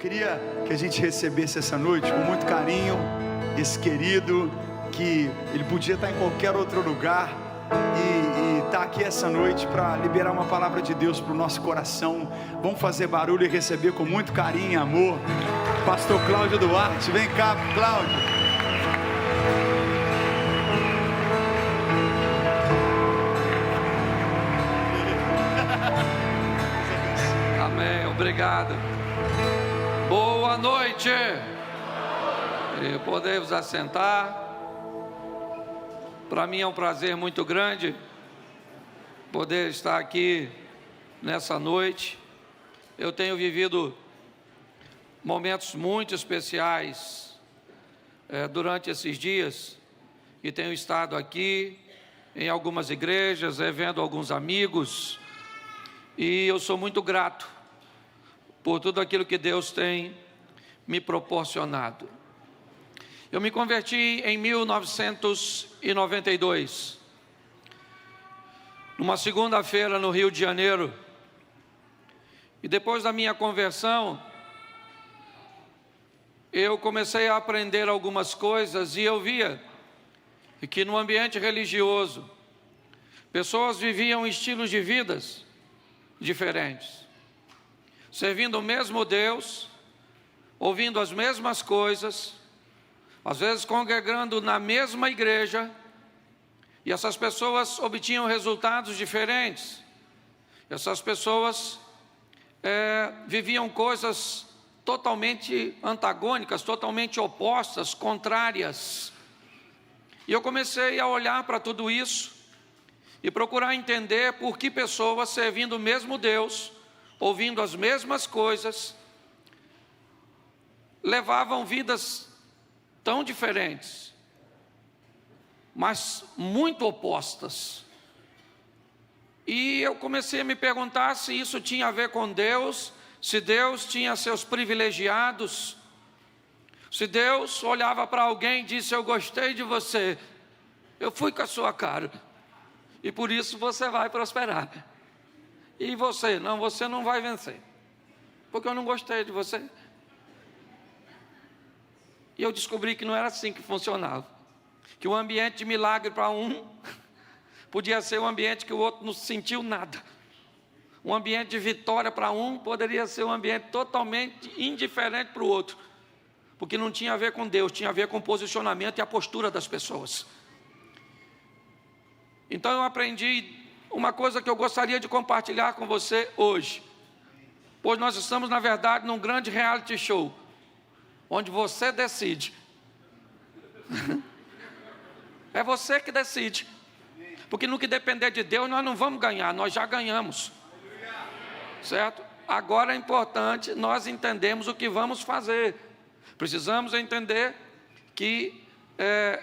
queria que a gente recebesse essa noite com muito carinho esse querido, que ele podia estar em qualquer outro lugar e está aqui essa noite para liberar uma palavra de Deus para o nosso coração. Vamos fazer barulho e receber com muito carinho e amor Pastor Cláudio Duarte. Vem cá, Cláudio. Amém, obrigado. Boa noite. Podemos assentar. Para mim é um prazer muito grande poder estar aqui nessa noite. Eu tenho vivido momentos muito especiais durante esses dias, e tenho estado aqui em algumas igrejas, vendo alguns amigos, e eu sou muito grato por tudo aquilo que Deus tem me proporcionado. Eu me converti em 1992, numa segunda-feira no Rio de Janeiro, e depois da minha conversão, eu comecei a aprender algumas coisas, e eu via que no ambiente religioso, pessoas viviam estilos de vidas diferentes, servindo o mesmo Deus, ouvindo as mesmas coisas, às vezes congregando na mesma igreja, e essas pessoas obtinham resultados diferentes. Essas pessoas viviam coisas totalmente antagônicas, totalmente opostas, contrárias. E eu comecei a olhar para tudo isso e procurar entender por que pessoas servindo o mesmo Deus, ouvindo as mesmas coisas, levavam vidas tão diferentes, mas muito opostas. E eu comecei a me perguntar se isso tinha a ver com Deus, se Deus tinha seus privilegiados, se Deus olhava para alguém e disse: eu gostei de você, eu fui com a sua cara, e por isso você vai prosperar. E você? Não, você não vai vencer, porque eu não gostei de você. E eu descobri que não era assim que funcionava, que o ambiente de milagre para um podia ser um ambiente que o outro não sentiu nada. Um ambiente de vitória para um poderia ser um ambiente totalmente indiferente para o outro, porque não tinha a ver com Deus, tinha a ver com o posicionamento e a postura das pessoas. Então eu aprendi uma coisa que eu gostaria de compartilhar com você hoje, pois nós estamos, na verdade, num grande reality show, onde você decide. É você que decide, porque no que depender de Deus nós não vamos ganhar, nós já ganhamos, certo? Agora é importante nós entendermos o que vamos fazer. Precisamos entender que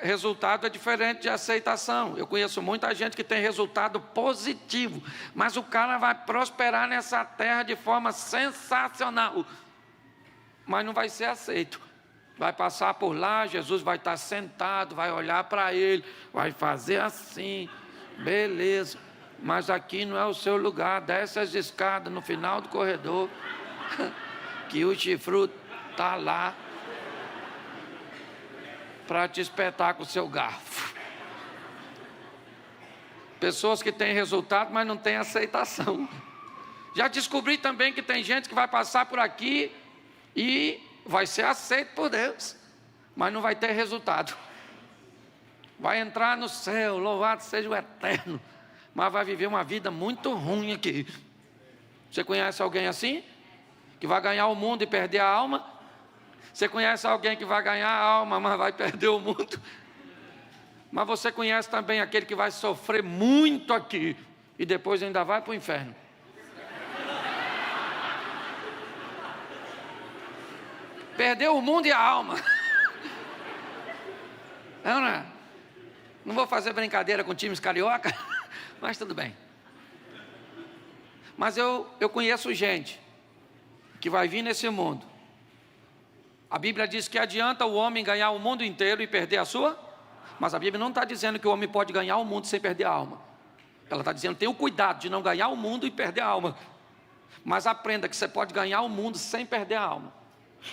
resultado é diferente de aceitação. Eu conheço muita gente que tem resultado positivo, mas o cara vai prosperar nessa terra de forma sensacional, mas não vai ser aceito. Vai passar por lá, Jesus vai estar sentado, vai olhar para ele, vai fazer assim, beleza, mas aqui não é o seu lugar, desce as escadas no final do corredor, que o chifruto está lá, para te espetar com o seu garfo. Pessoas que têm resultado, mas não têm aceitação. Já descobri também que tem gente que vai passar por aqui e vai ser aceito por Deus, mas não vai ter resultado. Vai entrar no céu, louvado seja o Eterno, mas vai viver uma vida muito ruim aqui. Você conhece alguém assim? Que vai ganhar o mundo e perder a alma? Você conhece alguém que vai ganhar a alma, mas vai perder o mundo? Mas você conhece também aquele que vai sofrer muito aqui e depois ainda vai para o inferno? Perdeu o mundo e a alma. Não vou fazer brincadeira com times carioca, mas tudo bem. Mas eu conheço gente que vai vir nesse mundo. A Bíblia diz que adianta o homem ganhar o mundo inteiro e perder a sua, mas a Bíblia não está dizendo que o homem pode ganhar o mundo sem perder a alma. Ela está dizendo: tenha o cuidado de não ganhar o mundo e perder a alma. Mas aprenda que você pode ganhar o mundo sem perder a alma.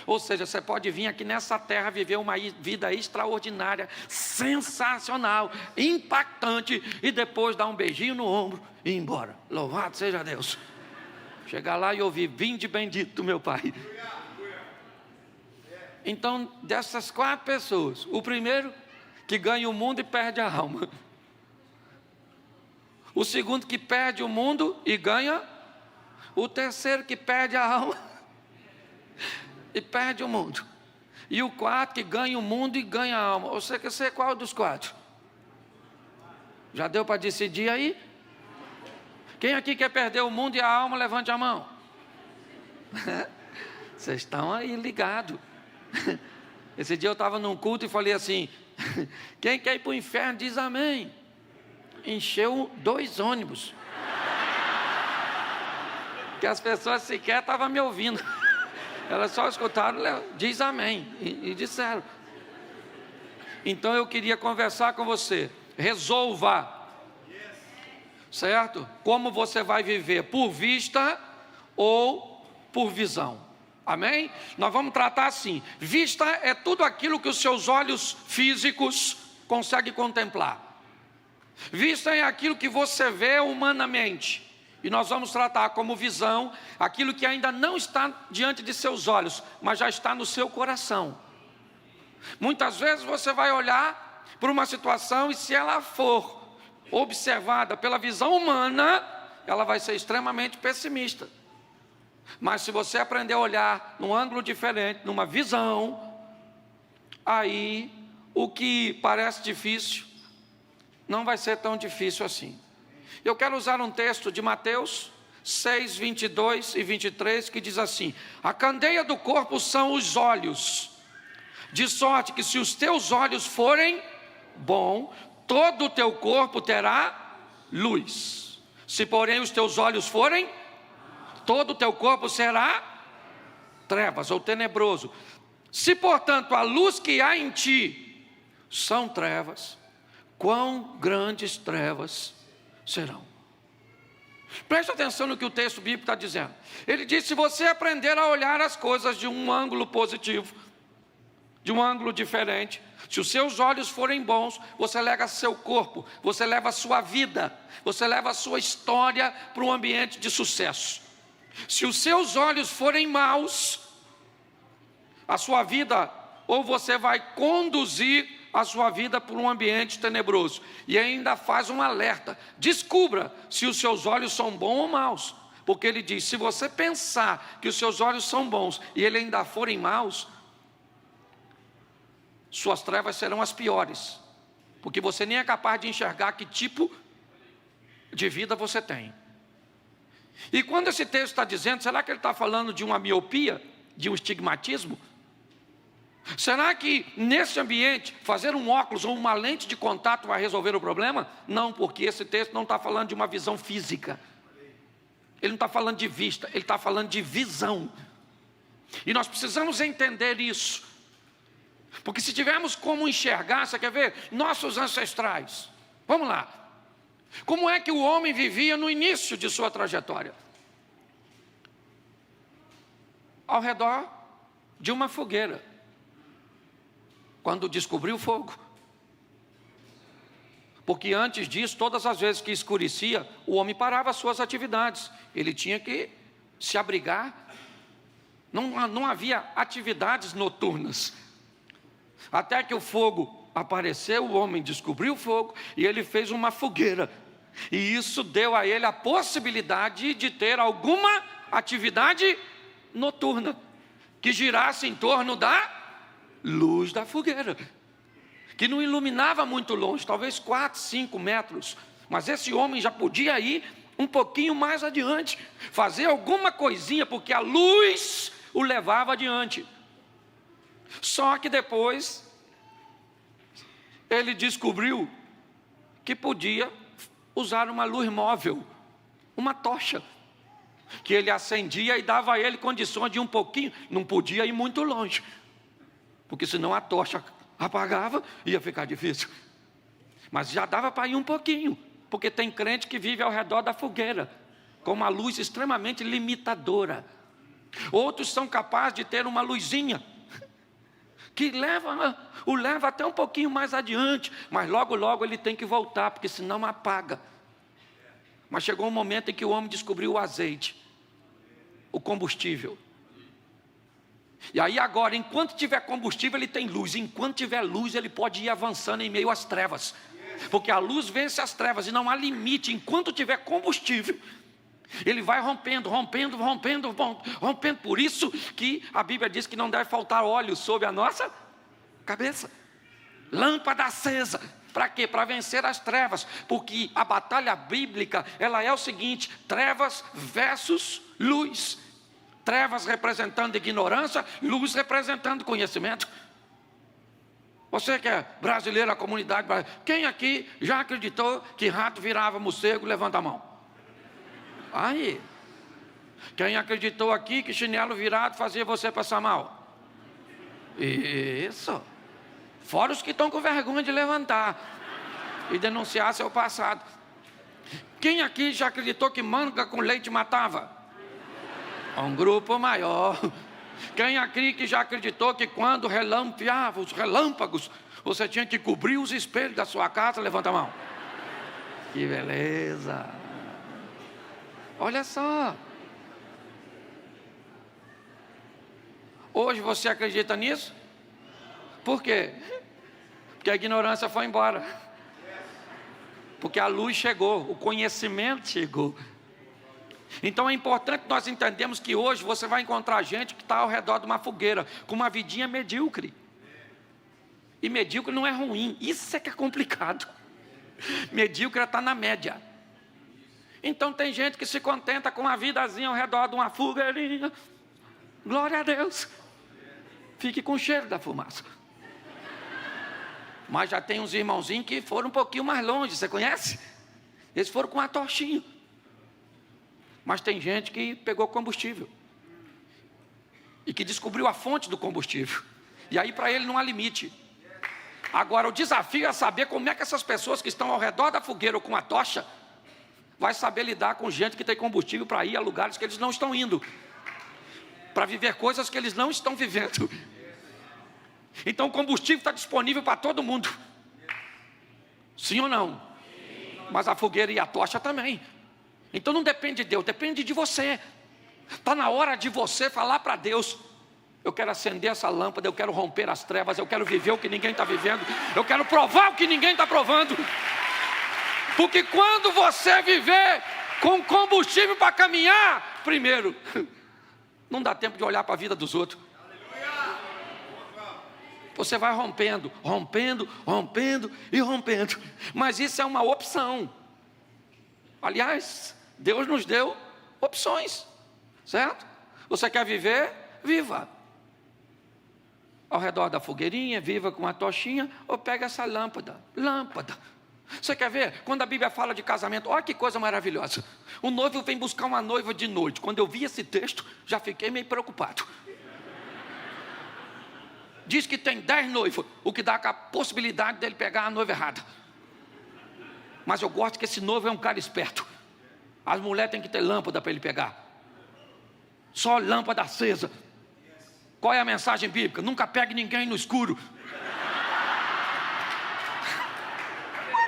Ou seja, você pode vir aqui nessa terra viver uma vida extraordinária, sensacional, impactante, e depois dar um beijinho no ombro e ir embora. Louvado seja Deus. Chegar lá e ouvir: vinde bendito meu Pai. Então, dessas 4 pessoas, o primeiro que ganha o mundo e perde a alma. O segundo que perde o mundo e ganha. O terceiro que perde a alma e perde o mundo. E o quarto que ganha o mundo e ganha a alma. Você quer ser qual dos 4? Já deu para decidir aí? Quem aqui quer perder o mundo e a alma, levante a mão. Vocês estão aí ligados. Esse dia eu estava num culto e falei assim: quem quer ir para o inferno diz amém. Encheu 2 ônibus. Que as pessoas sequer estavam me ouvindo. Elas só escutaram, diz amém, e disseram. Então eu queria conversar com você. Resolva, certo? Como você vai viver, por vista ou por visão? Amém? Nós vamos tratar assim: vista é tudo aquilo que os seus olhos físicos conseguem contemplar. Vista é aquilo que você vê humanamente. E nós vamos tratar como visão aquilo que ainda não está diante de seus olhos, mas já está no seu coração. Muitas vezes você vai olhar para uma situação e, se ela for observada pela visão humana, ela vai ser extremamente pessimista. Mas se você aprender a olhar num ângulo diferente, numa visão, aí o que parece difícil não vai ser tão difícil assim. Eu quero usar um texto de Mateus 6, 22 e 23, que diz assim: a candeia do corpo são os olhos, de sorte que se os teus olhos forem bom, todo o teu corpo terá luz. Se porém os teus olhos forem, todo o teu corpo será trevas ou tenebroso. Se portanto a luz que há em ti são trevas, quão grandes trevas serão. Preste atenção no que o texto bíblico está dizendo. Ele diz: se você aprender a olhar as coisas de um ângulo positivo, de um ângulo diferente, se os seus olhos forem bons, você leva seu corpo, você leva a sua vida, você leva a sua história para um ambiente de sucesso. Se os seus olhos forem maus, a sua vida, ou você vai conduzir a sua vida por um ambiente tenebroso. E ainda faz um alerta: descubra se os seus olhos são bons ou maus, porque ele diz: se você pensar que os seus olhos são bons e eles ainda forem maus, suas trevas serão as piores, porque você nem é capaz de enxergar que tipo de vida você tem. E quando esse texto está dizendo, será que ele está falando de uma miopia, de um estigmatismo? Será que nesse ambiente fazer um óculos ou uma lente de contato vai resolver o problema? Não, porque esse texto não está falando de uma visão física. Ele não está falando de vista, ele está falando de visão. E nós precisamos entender isso. Porque se tivermos como enxergar, você quer ver? Nossos ancestrais. Vamos lá. Como é que o homem vivia no início de sua trajetória? Ao redor de uma fogueira. Quando descobriu o fogo. Porque antes disso, todas as vezes que escurecia, o homem parava as suas atividades. Ele tinha que se abrigar. Não havia atividades noturnas. Até que o fogo apareceu, o homem descobriu o fogo e ele fez uma fogueira. E isso deu a ele a possibilidade de ter alguma atividade noturna, que girasse em torno da luz da fogueira, que não iluminava muito longe, talvez 4, 5 metros, mas esse homem já podia ir um pouquinho mais adiante, fazer alguma coisinha, porque a luz o levava adiante. Só que depois ele descobriu que podia usar uma luz móvel, uma tocha, que ele acendia e dava a ele condições de um pouquinho, não podia ir muito longe, porque senão a tocha apagava e ia ficar difícil. Mas já dava para ir um pouquinho, porque tem crente que vive ao redor da fogueira, com uma luz extremamente limitadora. Outros são capazes de ter uma luzinha que o leva até um pouquinho mais adiante, mas logo logo ele tem que voltar, porque senão apaga. Mas chegou um momento em que o homem descobriu o azeite, o combustível. E aí agora, enquanto tiver combustível, ele tem luz. Enquanto tiver luz, ele pode ir avançando em meio às trevas. Porque a luz vence as trevas e não há limite. Enquanto tiver combustível, ele vai rompendo. Por isso que a Bíblia diz que não deve faltar óleo sobre a nossa cabeça. Lâmpada acesa. Para quê? Para vencer as trevas. Porque a batalha bíblica, ela é o seguinte: trevas versus luz. Trevas representando ignorância, luz representando conhecimento. Você que é brasileiro, a comunidade brasileira, quem aqui já acreditou que rato virava morcego? Levanta a mão. Aí. Quem acreditou aqui que chinelo virado fazia você passar mal? Isso. Fora os que estão com vergonha de levantar e denunciar seu passado. Quem aqui já acreditou que manga com leite matava? Um grupo maior. Quem aqui que já acreditou que quando relampeava os relâmpagos, você tinha que cobrir os espelhos da sua casa? Levanta a mão. Que beleza. Olha só. Hoje você acredita nisso? Por quê? Porque a ignorância foi embora. Porque a luz chegou, o conhecimento chegou. Então é importante nós entendermos que hoje você vai encontrar gente que está ao redor de uma fogueira, com uma vidinha medíocre. E medíocre não é ruim, isso é que é complicado. Medíocre está na média. Então tem gente que se contenta com uma vidazinha ao redor de uma fogueirinha. Glória a Deus. Fique com o cheiro da fumaça. Mas já tem uns irmãozinhos que foram um pouquinho mais longe, você conhece? Eles foram com uma tochinha. Mas tem gente que pegou combustível e que descobriu a fonte do combustível. E aí para ele não há limite. Agora o desafio é saber como é que essas pessoas que estão ao redor da fogueira ou com a tocha vai saber lidar com gente que tem combustível para ir a lugares que eles não estão indo, para viver coisas que eles não estão vivendo. Então o combustível está disponível para todo mundo. Sim ou não? Mas a fogueira e a tocha também. Então não depende de Deus, depende de você. Está na hora de você falar para Deus: eu quero acender essa lâmpada, eu quero romper as trevas, eu quero viver o que ninguém está vivendo, eu quero provar o que ninguém está provando. Porque quando você viver com combustível para caminhar, primeiro, não dá tempo de olhar para a vida dos outros. Você vai rompendo. Mas isso é uma opção. Aliás, Deus nos deu opções, certo? Você quer viver? Viva. Ao redor da fogueirinha, viva com uma tochinha, ou pega essa lâmpada. Você quer ver? Quando a Bíblia fala de casamento, olha que coisa maravilhosa. O noivo vem buscar uma noiva de noite. Quando eu vi esse texto, já fiquei meio preocupado. Diz que tem 10 noivos, o que dá a possibilidade dele pegar a noiva errada. Mas eu gosto que esse noivo é um cara esperto. As mulheres têm que ter lâmpada para ele pegar. Só lâmpada acesa. Qual é a mensagem bíblica? Nunca pegue ninguém no escuro.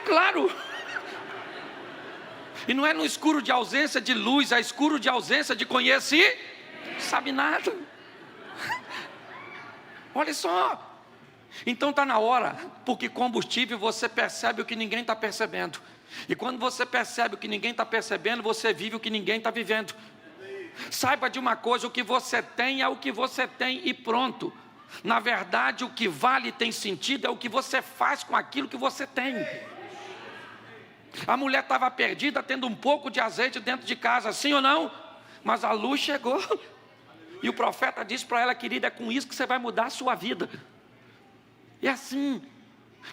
Claro. E não é no escuro de ausência de luz, é escuro de ausência de conhecimento. Sabe nada. Olha só. Então está na hora, porque combustível você percebe o que ninguém está percebendo. E quando você percebe o que ninguém está percebendo, você vive o que ninguém está vivendo. Saiba de uma coisa: o que você tem é o que você tem e pronto. Na verdade, o que vale e tem sentido é o que você faz com aquilo que você tem. A mulher estava perdida, tendo um pouco de azeite dentro de casa, sim ou não? Mas a luz chegou. E o profeta disse para ela: querida, é com isso que você vai mudar a sua vida. E assim,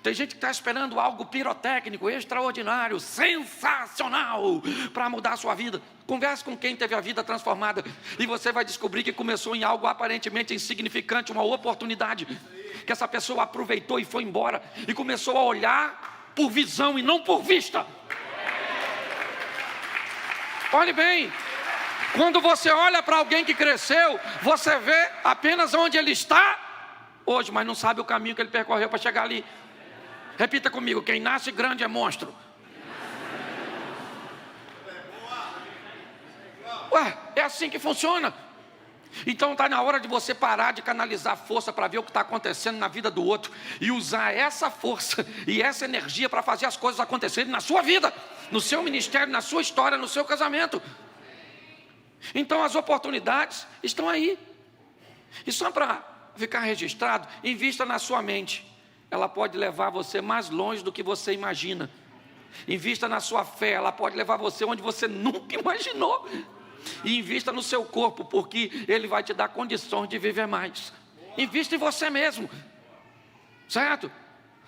tem gente que está esperando algo pirotécnico, extraordinário, sensacional, para mudar a sua vida. Converse com quem teve a vida transformada, e você vai descobrir que começou em algo aparentemente insignificante, uma oportunidade, que essa pessoa aproveitou e foi embora, e começou a olhar por visão e não por vista. Olhe bem, Quando você olha para alguém que cresceu, você vê apenas onde ele está hoje, mas não sabe o caminho que ele percorreu para chegar ali. Repita comigo: quem nasce grande é monstro. Ué, é assim que funciona. Então está na hora de você parar de canalizar força para ver o que está acontecendo na vida do outro e usar essa força e essa energia para fazer as coisas acontecerem na sua vida, no seu ministério, na sua história, no seu casamento. Então as oportunidades estão aí. E só para ficar registrado, invista na sua mente. Ela pode levar você mais longe do que você imagina. Invista na sua fé, ela pode levar você onde você nunca imaginou. E invista no seu corpo, porque ele vai te dar condições de viver mais. Invista em você mesmo, certo?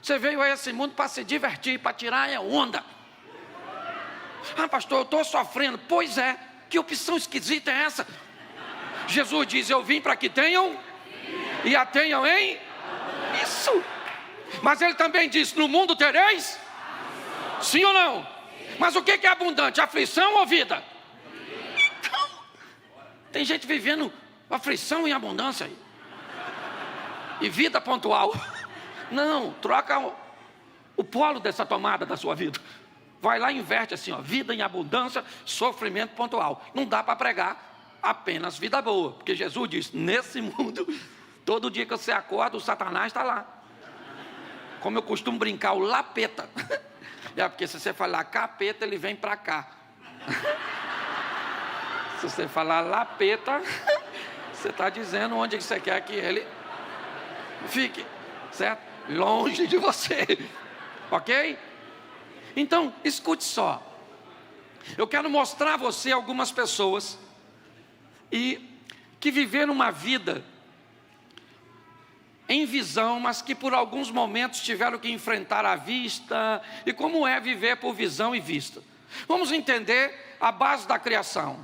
Você veio a esse mundo para se divertir, para tirar a onda. Ah, pastor, eu estou sofrendo. Pois é, que opção esquisita é essa? Jesus diz: eu vim para que tenham e a tenham em isso. Mas ele também disse: no mundo tereis? Sim ou não? Mas o que é abundante? Aflição ou vida? Então, tem gente vivendo aflição e abundância aí. E vida pontual. Não, troca o polo dessa tomada da sua vida. Vai lá e inverte assim, ó, vida em abundância, sofrimento pontual. Não dá para pregar apenas vida boa, porque Jesus disse: nesse mundo, todo dia que você acorda, o Satanás está lá. Como eu costumo brincar, o lapeta. É porque se você falar capeta, ele vem para cá. Se você falar lapeta, você está dizendo onde você quer que ele fique, certo? Longe de você, ok? Então, escute só. Eu quero mostrar a você algumas pessoas que viveram uma vida em visão, mas que por alguns momentos tiveram que enfrentar a vista, e como é viver por visão e vista. Vamos entender a base da criação.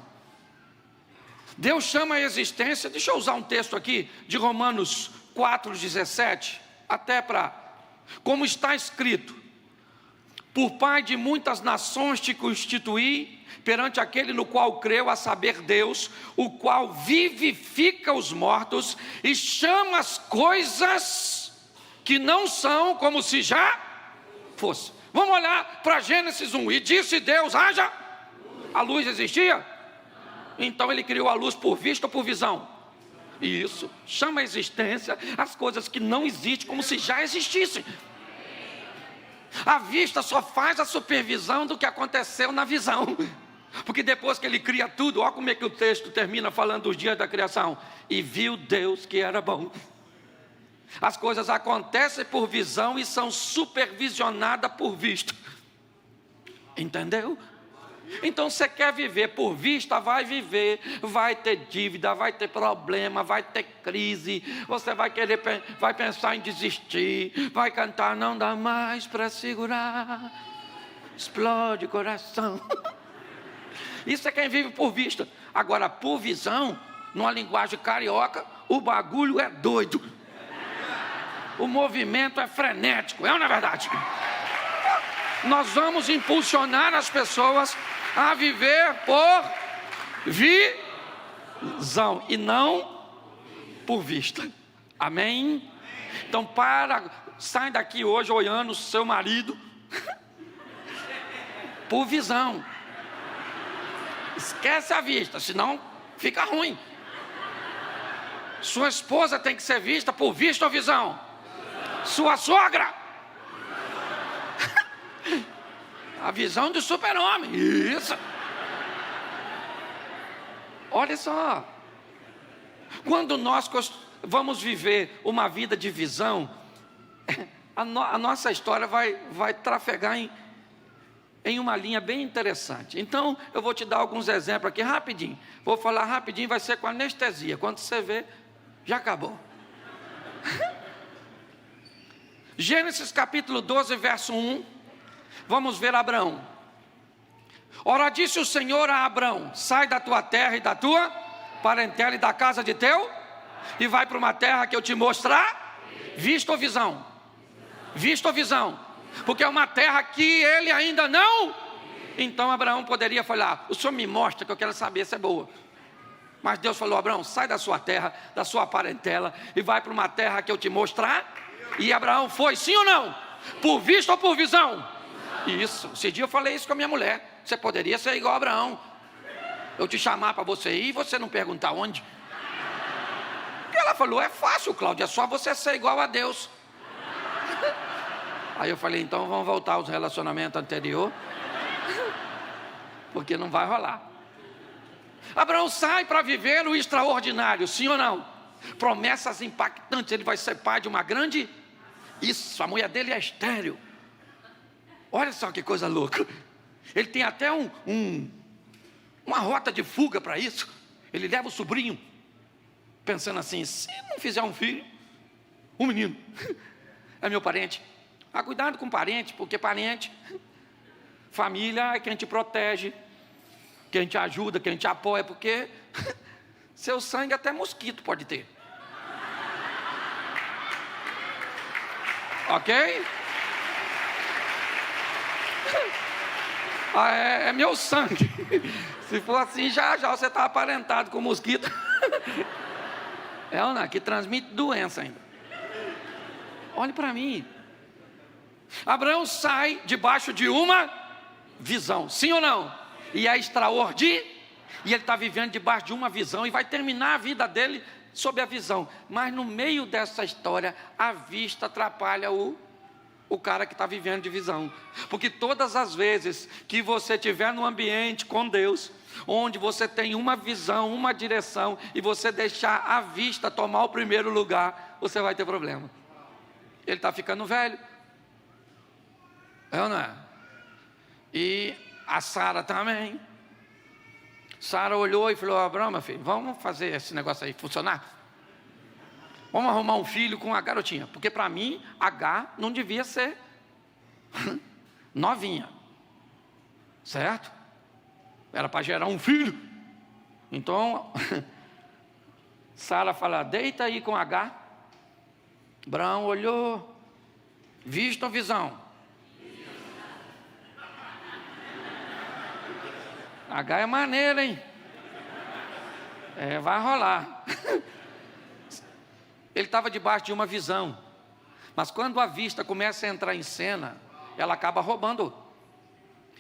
Deus chama a existência, deixa eu usar um texto aqui, de Romanos 4,17, até para, como está escrito: por Pai de muitas nações te constituí, perante aquele no qual creu, a saber Deus, o qual vivifica os mortos e chama as coisas que não são como se já fosse. Vamos olhar para Gênesis 1. E disse Deus: haja. A luz existia? Então ele criou a luz por vista ou por visão? Isso, chama a existência as coisas que não existem como se já existissem. A vista só faz a supervisão do que aconteceu na visão. Porque depois que ele cria tudo, olha como é que o texto termina falando dos dias da criação. E viu Deus que era bom. As coisas acontecem por visão e são supervisionadas por vista. Entendeu? Então você quer viver por vista, vai viver, vai ter dívida, vai ter problema, vai ter crise, você vai pensar em desistir, vai cantar: não dá mais para segurar, explode o coração. Isso é quem vive por vista. Agora, por visão, numa linguagem carioca, o bagulho é doido, o movimento é frenético, é ou não é verdade? Nós vamos impulsionar as pessoas a viver por visão e não por vista. Amém? Então sai daqui hoje olhando o seu marido por visão. Esquece a vista, senão fica ruim. Sua esposa tem que ser vista por vista ou visão? Sua sogra, a visão do super-homem. Isso. Olha só. Quando nós vamos viver uma vida de visão, a nossa história vai trafegar em uma linha bem interessante. Então, eu vou te dar alguns exemplos aqui rapidinho. Vou falar rapidinho, vai ser com anestesia. Quando você vê, já acabou. Gênesis capítulo 12, verso 1. Vamos ver Abraão. Ora, disse o Senhor a Abraão: sai da tua terra e da tua parentela e da casa de teu, e vai para uma terra que eu te mostrar. Vista ou visão? Vista ou visão? Porque é uma terra que ele ainda não. Então Abraão poderia falar: o Senhor me mostra, que eu quero saber se é boa. Mas Deus falou: Abraão, sai da sua terra, da sua parentela, e vai para uma terra que eu te mostrar. E Abraão foi, sim ou não? Por vista ou por visão? Isso, esse dia eu falei isso com a minha mulher. Você poderia ser igual a Abraão, eu te chamar para você ir e você não perguntar onde. E ela falou: é fácil, Cláudia, é só você ser igual a Deus. Aí eu falei: então vamos voltar aos relacionamentos anteriores, porque não vai rolar. Abraão sai para viver o extraordinário, sim ou não? Promessas impactantes, ele vai ser pai de uma grande... Isso, a mulher dele é estéril. Olha só que coisa louca. Ele tem até uma rota de fuga para isso. Ele leva o sobrinho, pensando assim: se não fizer um filho, um menino, é meu parente. Cuidado com parente, porque parente, família é quem te protege, quem te ajuda, quem te apoia, porque seu sangue até mosquito pode ter. Ok? É meu sangue. Se for assim, já você está aparentado com mosquito. É ou não? Que transmite doença ainda. Olhe para mim. Abraão sai debaixo de uma visão, sim ou não? E é extraordinário. E ele está vivendo debaixo de uma visão e vai terminar a vida dele sob a visão. Mas no meio dessa história, a vista atrapalha o cara que está vivendo de visão. Porque todas as vezes que você estiver num ambiente com Deus, onde você tem uma visão, uma direção, e você deixar a vista tomar o primeiro lugar, você vai ter problema. Ele está ficando velho. É ou não é? E a Sara também. Sara olhou e falou: Abraão, meu filho, vamos fazer esse negócio aí funcionar? Vamos arrumar um filho com a garotinha, porque para mim, H não devia ser novinha, certo? Era para gerar um filho. Então, Sara fala: deita aí com H. Abraão olhou, vista ou visão? H é maneiro, hein? Vai rolar. Ele estava debaixo de uma visão, mas quando a vista começa a entrar em cena, ela acaba roubando.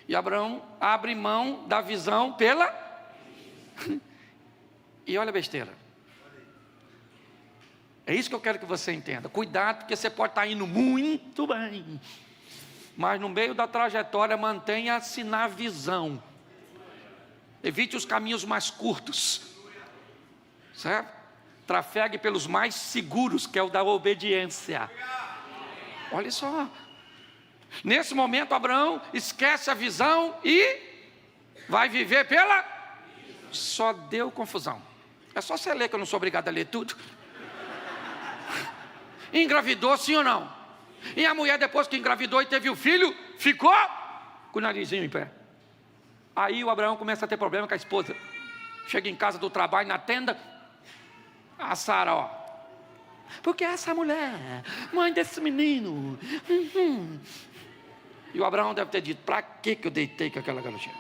E Abraão abre mão da visão pela... E olha a besteira. É isso que eu quero que você entenda. Cuidado, porque você pode estar indo muito bem, mas no meio da trajetória mantenha-se na visão. Evite os caminhos mais curtos, certo? Trafegue pelos mais seguros, que é o da obediência. Olha só. Nesse momento, Abraão esquece a visão e vai viver pela... Só deu confusão. É só você ler, que eu não sou obrigado a ler tudo. Engravidou, sim ou não? E a mulher, depois que engravidou e teve o filho, ficou com o narizinho em pé. Aí o Abraão começa a ter problema com a esposa. Chega em casa do trabalho, na tenda, a Sara, ó: porque essa mulher, mãe desse menino. E o Abraão deve ter dito: para que eu deitei com aquela garotinha?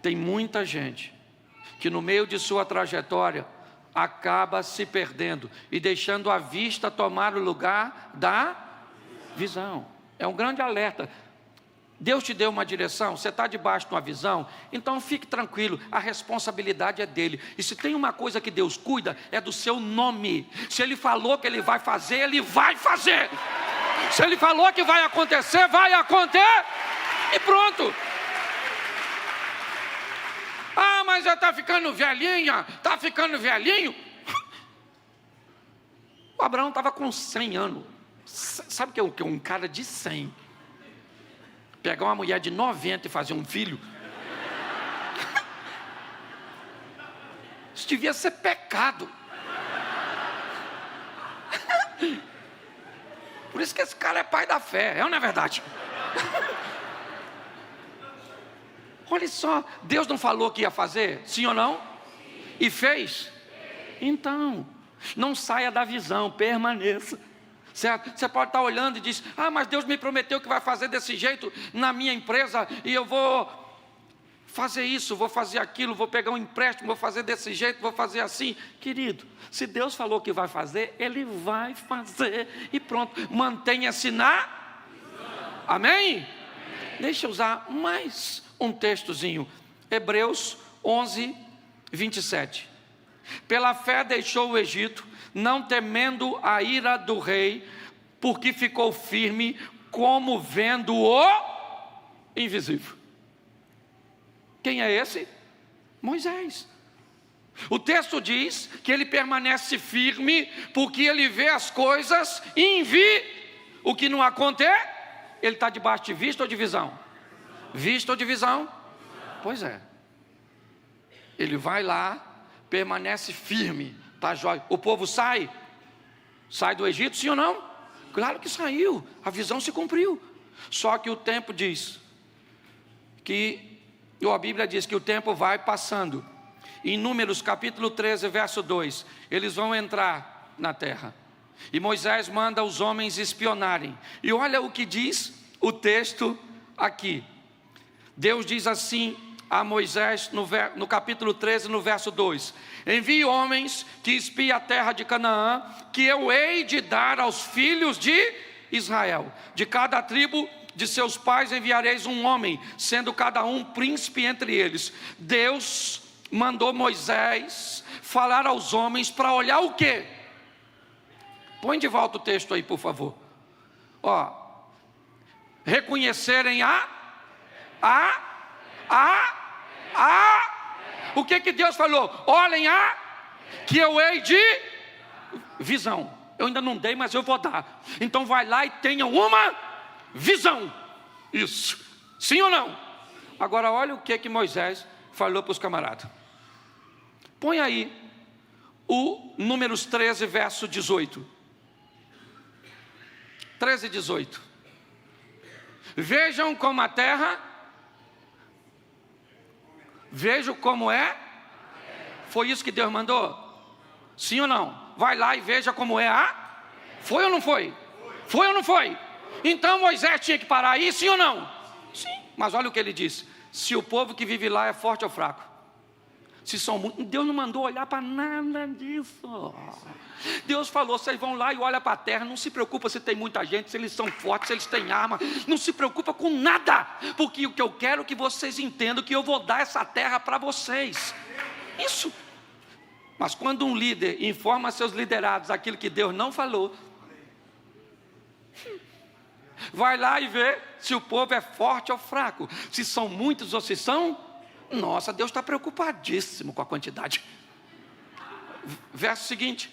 Tem muita gente que no meio de sua trajetória acaba se perdendo e deixando a vista tomar o lugar da visão. É um grande alerta. Deus te deu uma direção, você está debaixo de uma visão, então fique tranquilo, a responsabilidade é dele. E se tem uma coisa que Deus cuida, é do seu nome. Se Ele falou que Ele vai fazer, Ele vai fazer. Se Ele falou que vai acontecer, vai acontecer. E pronto. Mas já está ficando velhinha, está ficando velhinho. O Abraão estava com 100 anos. Sabe o que é um cara de 100? Pegar uma mulher de 90 e fazer um filho? Isso devia ser pecado. Por isso que esse cara é pai da fé, não é verdade? Olha só, Deus não falou que ia fazer, sim ou não? E fez? Então, não saia da visão, permaneça. Certo? Você pode estar olhando e diz: mas Deus me prometeu que vai fazer desse jeito na minha empresa, e eu vou fazer isso, vou fazer aquilo, vou pegar um empréstimo, vou fazer desse jeito, vou fazer assim. Querido, se Deus falou que vai fazer, Ele vai fazer e pronto. Mantenha-se na... Amém? Deixa eu usar mais um textozinho. Hebreus 11, 27. Pela fé deixou o Egito, não temendo a ira do rei, porque ficou firme, como vendo o invisível. Quem é esse? Moisés. O texto diz que ele permanece firme, porque ele vê as coisas o que não acontece. Ele está debaixo de vista ou de visão? Vista ou de visão? Pois é. Ele vai lá, permanece firme, tá jóia. O povo sai do Egito, sim ou não? Claro que saiu, a visão se cumpriu. Só que o tempo diz que, ou a Bíblia diz que o tempo vai passando. Em Números capítulo 13, verso 2, eles vão entrar na terra. E Moisés manda os homens espionarem. E olha o que diz o texto aqui. Deus diz assim a Moisés no capítulo 13, no verso 2: envie homens que espiem a terra de Canaã, que eu hei de dar aos filhos de Israel. De cada tribo de seus pais enviareis um homem, sendo cada um príncipe entre eles. Deus mandou Moisés falar aos homens para olhar o quê? Põe de volta o texto aí, por favor. Reconhecerem o que Deus falou? Olhem que eu hei de visão. Eu ainda não dei, mas eu vou dar. Então vai lá e tenha uma visão. Isso. Sim ou não? Agora olha o que Moisés falou para os camaradas. Põe aí o Números 13, verso 18. 13 e 18. Vejam como a terra, vejam como é. Foi isso que Deus mandou? Sim ou não? Vai lá e veja como é Foi ou não foi? Foi ou não foi? Então Moisés tinha que parar aí, sim ou não? Sim. Mas olha o que ele disse: se o povo que vive lá é forte ou fraco. Se são muitos, Deus não mandou olhar para nada disso. Deus falou: vocês vão lá e olham para a terra. Não se preocupa se tem muita gente, se eles são fortes, se eles têm arma. Não se preocupa com nada, porque o que eu quero é que vocês entendam que eu vou dar essa terra para vocês. Isso. Mas quando um líder informa seus liderados aquilo que Deus não falou, vai lá e vê se o povo é forte ou fraco, se são muitos ou se são... Nossa, Deus está preocupadíssimo com a quantidade. Verso seguinte: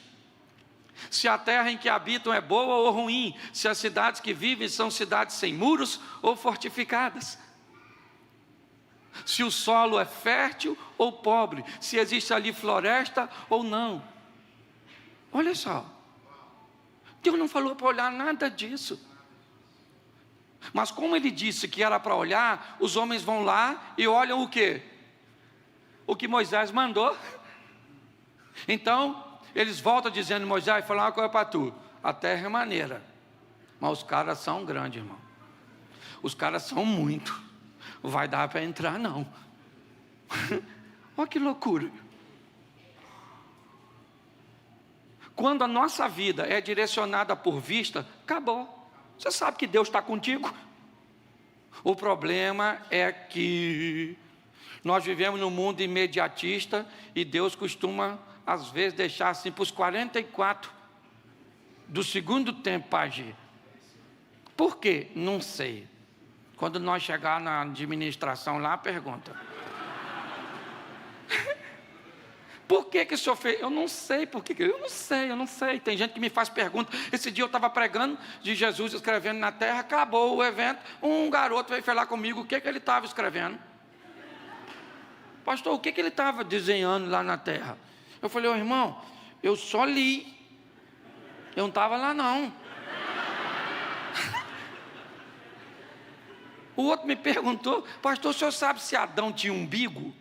se a terra em que habitam é boa ou ruim, se as cidades que vivem são cidades sem muros ou fortificadas, se o solo é fértil ou pobre, se existe ali floresta ou não. Olha só, Deus não falou para olhar nada disso. Mas como ele disse que era para olhar, os homens vão lá e olham o quê? O que Moisés mandou. Então, eles voltam dizendo: Moisés, falar uma coisa para tu, a terra é maneira, mas os caras são grandes, irmão. Os caras são muito. Não vai dar para entrar não. Olha que loucura. Quando a nossa vida é direcionada por vista, acabou. Você sabe que Deus está contigo. O problema é que nós vivemos num mundo imediatista e Deus costuma, às vezes, deixar assim para os 44 do segundo tempo para agir. Por quê? Não sei. Quando nós chegar na administração lá, pergunta. Por que o senhor fez? Eu não sei por que. Eu não sei. Tem gente que me faz pergunta. Esse dia eu estava pregando de Jesus escrevendo na terra, acabou o evento, um garoto veio falar comigo o que ele estava escrevendo. Pastor, o que ele estava desenhando lá na terra? Eu falei: irmão, eu só li. Eu não estava lá não. O outro me perguntou: pastor, o senhor sabe se Adão tinha umbigo?